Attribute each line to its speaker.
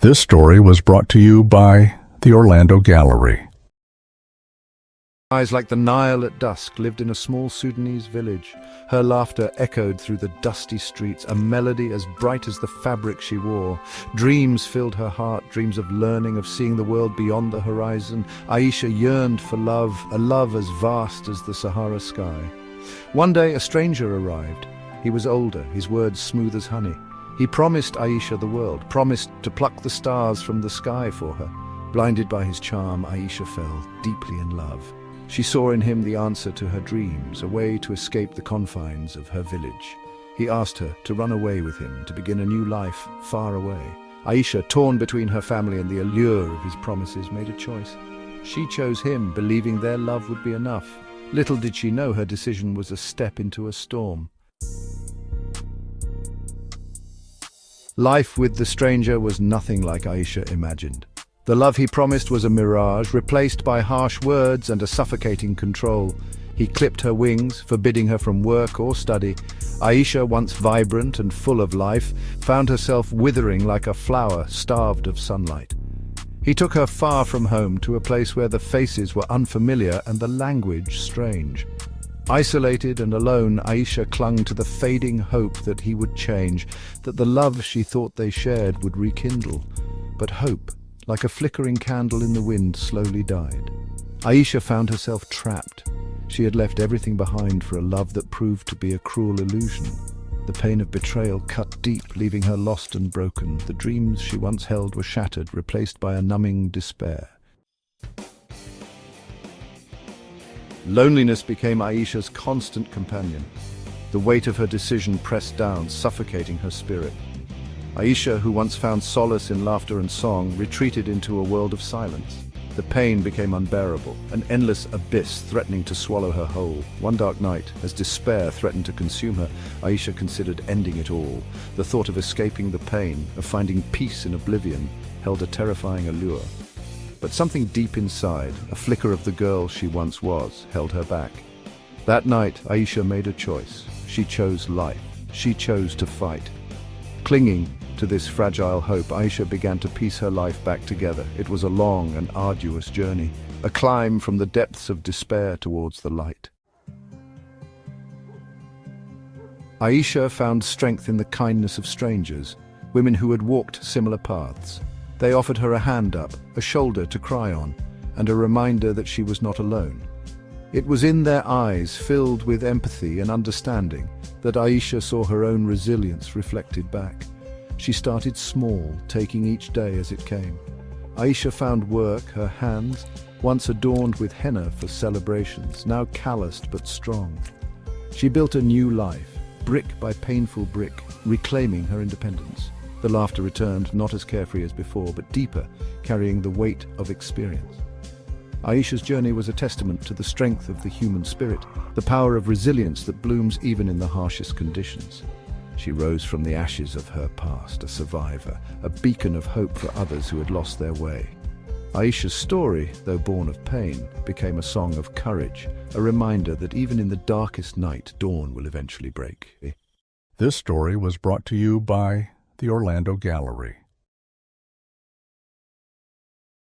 Speaker 1: This story was brought to you by the Orlando Gallery.
Speaker 2: Eyes like the Nile at dusk lived in a small Sudanese village. Her laughter echoed through the dusty streets, a melody as bright as the fabric she wore. Dreams filled her heart, dreams of learning, of seeing the world beyond the horizon. Aisha yearned for love, a love as vast as the Sahara sky. One day a stranger arrived. He was older, his words smooth as honey. He promised Aisha the world, promised to pluck the stars from the sky for her. Blinded by his charm, Aisha fell deeply in love. She saw in him the answer to her dreams, a way to escape the confines of her village. He asked her to run away with him, to begin a new life far away. Aisha, torn between her family and the allure of his promises, made a choice. She chose him, believing their love would be enough. Little did she know her decision was a step into a storm. Life with the stranger was nothing like Aisha imagined. The love he promised was a mirage, replaced by harsh words and a suffocating control. He clipped her wings, forbidding her from work or study. Aisha, once vibrant and full of life, found herself withering like a flower starved of sunlight. He took her far from home to a place where the faces were unfamiliar and the language strange. Isolated and alone, Aisha clung to the fading hope that he would change, that the love she thought they shared would rekindle. But hope, like a flickering candle in the wind, slowly died. Aisha found herself trapped. She had left everything behind for a love that proved to be a cruel illusion. The pain of betrayal cut deep, leaving her lost and broken. The dreams she once held were shattered, replaced by a numbing despair. Loneliness became Aisha's constant companion. The weight of her decision pressed down, suffocating her spirit. Aisha, who once found solace in laughter and song, retreated into a world of silence. The pain became unbearable, an endless abyss threatening to swallow her whole. One dark night, as despair threatened to consume her, Aisha considered ending it all. The thought of escaping the pain, of finding peace in oblivion, held a terrifying allure. But something deep inside, a flicker of the girl she once was, held her back. That night, Aisha made a choice. She chose life. She chose to fight. Clinging to this fragile hope, Aisha began to piece her life back together. It was a long and arduous journey, a climb from the depths of despair towards the light. Aisha found strength in the kindness of strangers, women who had walked similar paths. They offered her a hand up, a shoulder to cry on, and a reminder that she was not alone. It was in their eyes, filled with empathy and understanding, that Aisha saw her own resilience reflected back. She started small, taking each day as it came. Aisha found work, her hands, once adorned with henna for celebrations, now calloused but strong. She built a new life, brick by painful brick, reclaiming her independence. The laughter returned, not as carefree as before, but deeper, carrying the weight of experience. Aisha's journey was a testament to the strength of the human spirit, the power of resilience that blooms even in the harshest conditions. She rose from the ashes of her past, a survivor, a beacon of hope for others who had lost their way. Aisha's story, though born of pain, became a song of courage, a reminder that even in the darkest night, dawn will eventually break.
Speaker 1: This story was brought to you by the Orlando Gallery.